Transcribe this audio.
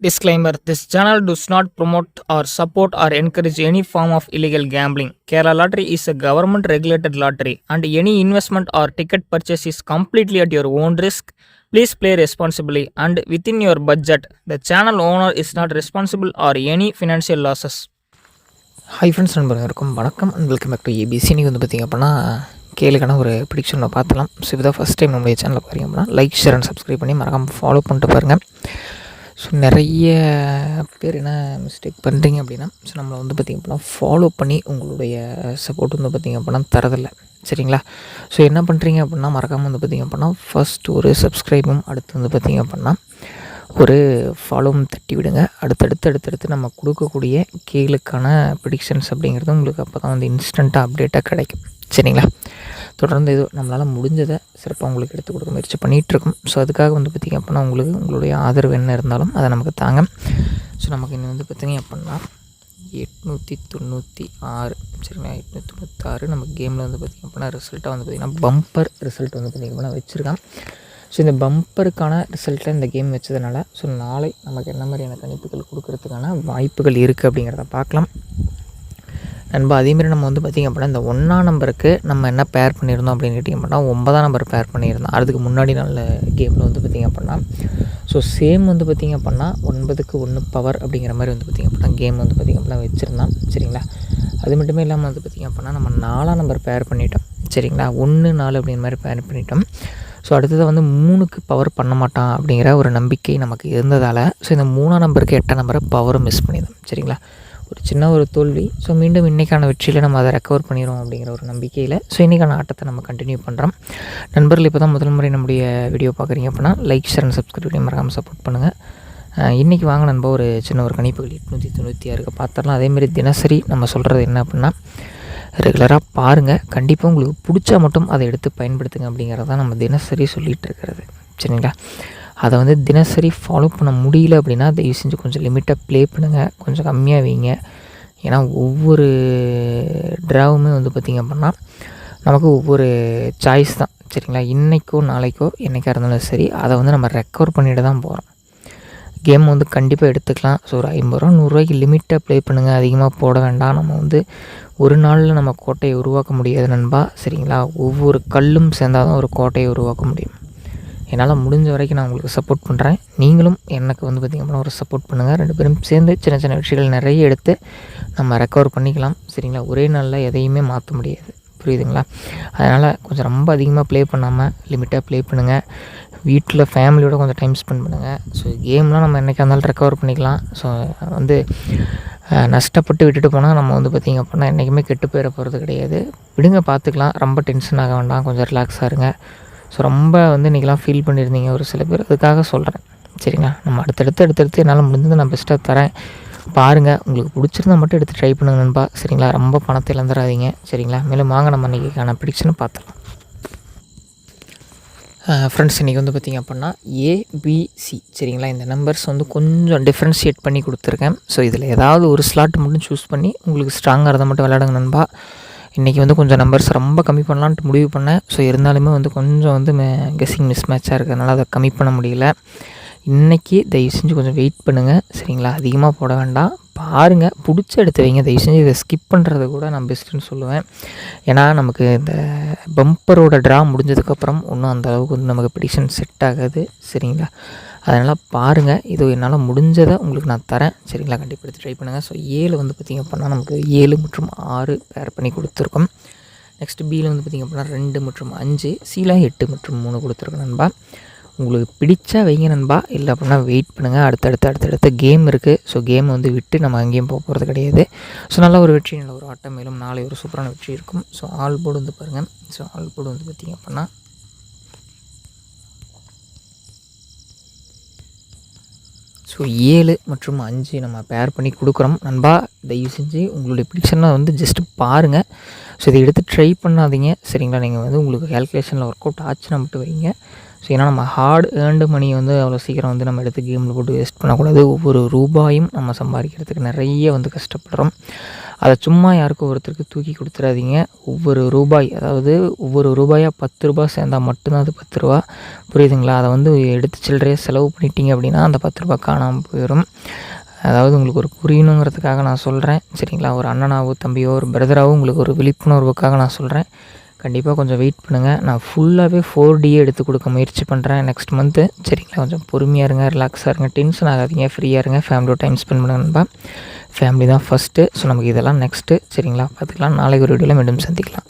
Disclaimer: This channel does not promote or support or encourage any form of illegal gambling. Kerala Lottery is a government regulated lottery, and any investment or ticket purchase is completely at your own risk. Please play responsibly and within your budget. The channel owner is not responsible for any financial losses. Hi friends, நண்பர்களுக்கும் வணக்கம் and welcome back to ABC. நீங்கள் வந்து பார்த்திங்க அப்படின்னா கேளுக்கான ஒரு ப்ரிடிக்ஷனை பார்த்துலாம். So இப்போ first time நம்மளுடைய சேனலில் பார்த்திங்க அப்படின்னா லைக், ஷேர் அண்ட் சப்ஸ்கிரைப் பண்ணி மறக்காமல் ஃபாலோ பண்ணிட்டு பாருங்கள். ஸோ நிறைய பேர் என்ன மிஸ்டேக் பண்ணுறீங்க அப்படின்னா, ஸோ நம்மளை வந்து பார்த்திங்க அப்படின்னா ஃபாலோ பண்ணி உங்களுடைய சப்போர்ட் வந்து பார்த்திங்க அப்படின்னா தரதில்லை, சரிங்களா? ஸோ என்ன பண்ணுறீங்க அப்படின்னா மறக்காமல் வந்து பார்த்திங்க அப்படின்னா ஃபஸ்ட் ஒரு சப்ஸ்கிரைபும், அடுத்து வந்து பார்த்திங்க அப்படின்னா ஒரு ஃபாலோவும் தட்டி விடுங்க. அடுத்தடுத்து நம்ம கொடுக்கக்கூடிய கேளுக்கான ப்ரிடிக்ஷன்ஸ் அப்படிங்கிறது உங்களுக்கு அப்போ தான் வந்து இன்ஸ்டண்ட்டாக அப்டேட்டாக கிடைக்கும், சரிங்களா? தொடர்ந்து இது நம்மளால் முடிஞ்சதை சிறப்பாக உங்களுக்கு எடுத்து கொடுக்க முயற்சி பண்ணிகிட்ருக்கோம். ஸோ அதுக்காக வந்து பார்த்திங்க அப்படின்னா உங்களுடைய ஆதரவு என்ன இருந்தாலும் அதை நமக்கு தாங்க. ஸோ நமக்கு இன்னும் வந்து பார்த்திங்க அப்படின்னா 896, சரிங்களா? 896 நம்ம கேமில் வந்து பார்த்திங்க அப்படின்னா ரிசல்ட்டாக வந்து பார்த்திங்கன்னா பம்பர் ரிசல்ட் வந்து பார்த்திங்க அப்படின்னா வச்சுருக்கான். ஸோ இந்த பம்பருக்கான ரிசல்ட்டில் இந்த கேம் வச்சதுனால ஸோ நாளை நமக்கு என்ன மாதிரியான கணிப்புகள் கொடுக்கறதுக்கான வாய்ப்புகள் இருக்குது அப்படிங்கிறத பார்க்கலாம் நண்பா. அதேமாரி நம்ம வந்து பார்த்திங்க அப்படின்னா இந்த 1ஆம் நம்பருக்கு நம்ம என்ன பேர் பண்ணியிருந்தோம் அப்படின்னு கேட்டிங்க அப்படின்னா 9ஆம் நம்பர் பேர் பண்ணியிருந்தோம். அதுக்கு முன்னாடி நல்ல கேமில் வந்து பார்த்திங்க அப்படின்னா ஸோ சேம் வந்து பார்த்திங்க அப்படின்னா 9க்கு 1 பவர் அப்படிங்கிற மாதிரி வந்து பார்த்திங்க அப்படின்னா கேம் வந்து பார்த்திங்க அப்படின்னா வச்சுருந்தான், சரிங்களா? அது மட்டுமே இல்லாமல் வந்து பார்த்திங்க அப்படின்னா நம்ம 4ஆம் நம்பர் பேர் பண்ணிட்டோம், சரிங்களா? 1, 4 அப்படிங்கிற மாதிரி பேர் பண்ணிட்டோம். ஸோ அடுத்தது வந்து 3க்கு பவர் பண்ண மாட்டான் அப்படிங்கிற ஒரு நம்பிக்கை நமக்கு இருந்ததால் ஸோ இந்த 3ஆம் நம்பருக்கு 8ஆம் நம்பரை பவரும் மிஸ் பண்ணியிருந்தோம், சரிங்களா? ஒரு சின்ன ஒரு தோல்வி. ஸோ மீண்டும் இன்றைக்கான வெற்றியில் நம்ம அதை ரெக்கவர் பண்ணிடுவோம் அப்படிங்கிற ஒரு நம்பிக்கையில் ஸோ இன்றைக்கான ஆட்டத்தை நம்ம கண்டினியூ பண்ணுறோம். நண்பர்கள் இப்போ தான் முதல் முறை நம்முடைய வீடியோ பார்க்குறீங்க அப்படின்னா லைக், ஷேர் அண்ட் சப்ஸ்கிரைப் பண்ணி மறக்காமல் சப்போர்ட் பண்ணுங்கள். இன்றைக்கி வாங்க நண்பா, ஒரு சின்ன ஒரு கணிப்புகள் 896 பார்த்துடலாம். அதேமாரி தினசரி நம்ம சொல்கிறது என்ன அப்படின்னா ரெகுலராக பாருங்கள், கண்டிப்பாக உங்களுக்கு பிடிச்சா மட்டும் அதை எடுத்து பயன்படுத்துங்க அப்படிங்கிறது தான் நம்ம தினசரி சொல்லிகிட்டு இருக்கிறது, சரிங்களா? அதை வந்து தினசரி ஃபாலோ பண்ண முடியல அப்படின்னா தயவு செஞ்சு கொஞ்சம் லிமிட்டாக ப்ளே பண்ணுங்கள், கொஞ்சம் கம்மியாக வைங்க. ஏன்னா ஒவ்வொரு ட்ராவுமே வந்து பார்த்திங்க அப்படின்னா நமக்கு ஒவ்வொரு சாய்ஸ் தான், சரிங்களா? இன்றைக்கோ நாளைக்கோ என்றைக்காக இருந்தாலும் சரி அதை வந்து நம்ம ரெக்கவர் பண்ணிட்டு தான் போகிறோம். கேம் வந்து கண்டிப்பாக எடுத்துக்கலாம். ஸோ ஒரு 50 ரூபா 100 ரூபாய்க்கு லிமிட்டாக ப்ளே பண்ணுங்கள், அதிகமாக போட வேண்டாம். நம்ம வந்து ஒரு நாளில் நம்ம கோட்டையை உருவாக்க முடியாது நண்பா, சரிங்களா? ஒவ்வொரு கல்லும் சேர்ந்தால் தான் ஒரு கோட்டையை உருவாக்க முடியும். என்னால் முடிஞ்ச வரைக்கும் நான் உங்களுக்கு சப்போர்ட் பண்ணுறேன், நீங்களும் எனக்கு வந்து பார்த்திங்க அப்படின்னா ஒரு சப்போர்ட் பண்ணுங்கள். 2 பேரும் சேர்ந்து சின்ன சின்ன விஷயங்கள் நிறைய எடுத்து நம்ம ரெக்கவர் பண்ணிக்கலாம், சரிங்களா? ஒரே நாளில் எதையுமே மாற்ற முடியாது, புரியுதுங்களா? அதனால் கொஞ்சம் ரொம்ப அதிகமாக ப்ளே பண்ணாமல் லிமிட்டாக ப்ளே பண்ணுங்கள். வீட்டில் ஃபேமிலியோட கொஞ்சம் டைம் ஸ்பெண்ட் பண்ணுங்கள். ஸோ கேம்லாம் நம்ம என்றைக்கா இருந்தாலும் ரெக்கவர் பண்ணிக்கலாம். ஸோ வந்து நஷ்டப்பட்டு விட்டுட்டு போனால் நம்ம வந்து பார்த்திங்க அப்படின்னா என்றைக்குமே கெட்டு போயிட போகிறது கிடையாது. விடுங்க, பார்த்துக்கலாம். ரொம்ப டென்ஷன் ஆக வேண்டாம், கொஞ்சம் ரிலாக்ஸாக இருங்க. ஸோ ரொம்ப வந்து இன்றைக்கெலாம் ஃபீல் பண்ணியிருந்தீங்க ஒரு சில பேர், அதுக்காக சொல்கிறேன், சரிங்களா? நம்ம அடுத்தடுத்து என்னால் முடிஞ்சது நான் பெஸ்ட்டாக தரேன். பாருங்கள், உங்களுக்கு பிடிச்சிருந்தா மட்டும் எடுத்து ட்ரை பண்ணுங்க நண்பா, சரிங்களா? ரொம்ப பணத்தை இழந்துடாதீங்க, சரிங்களா? மேலும் வாங்க நம்ம இன்றைக்கான ப்ரிடிக்ஷனை பார்த்துக்கலாம். ஃப்ரெண்ட்ஸ், இன்றைக்கி வந்து பார்த்திங்க அப்படின்னா ஏபிசி, சரிங்களா? இந்த நம்பர்ஸ் வந்து கொஞ்சம் டிஃப்ரென்ஷியேட் பண்ணி கொடுத்துருக்கேன். ஸோ இதில் ஏதாவது ஒரு ஸ்லாட் மட்டும் சூஸ் பண்ணி உங்களுக்கு ஸ்ட்ராங்காக இருந்தால் மட்டும் விளையாடுங்க நண்பா. இன்றைக்கி வந்து கொஞ்சம் நம்பர்ஸ் ரொம்ப கம்மி பண்ணலான்ட்டு முடிவு பண்ணேன். ஸோ இருந்தாலுமே வந்து கொஞ்சம் வந்து கெஸ்ஸிங் மிஸ் மேட்சாக இருக்கிறதுனால அதை கம்மி பண்ண முடியல. இன்றைக்கி தயவு செஞ்சு கொஞ்சம் வெயிட் பண்ணுங்கள், சரிங்களா? அதிகமாக போட வேண்டாம், பாருங்கள், பிடிச்ச எடுத்து வைங்க. தயவு செஞ்சு இதை ஸ்கிப் பண்ணுறது கூட நான் பெஸ்ட்டுன்னு சொல்லுவேன். ஏன்னா நமக்கு இந்த பம்பரோட ட்ரா முடிஞ்சதுக்கப்புறம் ஒன்றும் அந்த அளவுக்கு வந்து நமக்கு ப்ரிடிக்ஷன் செட் ஆகாது, சரிங்களா? அதனால் பாருங்கள், இது என்னால் முடிஞ்சதை உங்களுக்கு நான் தரேன், சரிங்களா? கண்டிப்பாக எடுத்து ட்ரை பண்ணுங்கள். ஸோ 7 வந்து பார்த்திங்க அப்படின்னா நமக்கு 7 மற்றும் 6 பேர் பண்ணி கொடுத்துருக்கோம். நெக்ஸ்ட்டு பியில் வந்து பார்த்திங்க அப்படின்னா 2 மற்றும் 5, சியில் 8 மற்றும் 3 கொடுத்துருக்கோம் நண்பா. உங்களுக்கு பிடிச்சா வைங்க நண்பா, இல்லை அப்படின்னா வெயிட் பண்ணுங்கள். அடுத்தடுத்த கேம் இருக்குது. ஸோ கேம் வந்து விட்டு நம்ம அங்கேயும் போக போகிறது கிடையாது. ஸோ நல்ல ஒரு வெற்றி, நல்ல ஒரு ஆட்டம், மேலும் நாளை ஒரு சூப்பரான வெற்றி இருக்கும். ஸோ ஆல் போர்டு வந்து பாருங்கள். ஸோ ஆல் போர்டு வந்து பார்த்திங்க அப்படின்னா ஸோ 7 மற்றும் 5 நம்ம பேர் பண்ணி கொடுக்குறோம் நண்பா. தயவு செஞ்சு உங்களுடைய ப்ரிடிக்ஷனை வந்து ஜஸ்ட்டு பாருங்கள். ஸோ இதை எடுத்து ட்ரை பண்ணாதீங்க, சரிங்களா? நீங்கள் வந்து உங்களுக்கு கேல்குலேஷனில் ஒர்க் அவுட் ஆச்சுன்னா மட்டும் வைங்க. ஸோ ஏன்னா நம்ம ஹார்ட் ஏர்ன்டு மணியை வந்து அவ்வளோ சீக்கிரம் வந்து நம்ம எடுத்து கேமில் போட்டு வேஸ்ட் பண்ணக்கூடாது. ஒவ்வொரு ரூபாயும் நம்ம சம்பாதிக்கிறதுக்கு நிறைய வந்து கஷ்டப்படுறோம். அதை சும்மா யாருக்கும் ஒருத்தருக்கு தூக்கி கொடுத்துடாதீங்க. ஒவ்வொரு ரூபாய், அதாவது ஒவ்வொரு ரூபாயாக 10 ரூபா சேர்ந்தால் மட்டும்தான் அது 10 ரூபா, புரியுதுங்களா? அதை வந்து எடுத்து சில்லறையாக செலவு பண்ணிட்டீங்க அப்படின்னா அந்த 10 ரூபா காணாமல் போயிடும். அதாவது உங்களுக்கு ஒரு புரியணுங்கிறதுக்காக நான் சொல்கிறேன், சரிங்களா? ஒரு அண்ணனாவோ தம்பியோ ஒரு பிரதராவோ உங்களுக்கு ஒரு விழிப்புணர்வுக்காக நான் சொல்கிறேன். கண்டிப்பாக கொஞ்சம் வெயிட் பண்ணுங்கள். நான் ஃபுல்லாகவே 4D எடுத்து கொடுக்க முயற்சி பண்ணுறேன் நெக்ஸ்ட் மந்த்து, சரிங்களா? கொஞ்சம் பொறுமையாக இருங்க, ரிலாக்ஸாக இருங்க, டென்ஷன் ஆகாதீங்க, ஃப்ரீயாக இருங்க, ஃபேமிலியோட டைம் ஸ்பெண்ட் பண்ணுங்க நண்பா. ஃபேமிலி தான் ஃபஸ்ட்டு. ஸோ நமக்கு இதெல்லாம் நெக்ஸ்ட்டு, சரிங்களா? பார்த்துக்கலாம். நாளைக்கு ஒரு வீடியோவில் மீண்டும் சந்திக்கலாம்.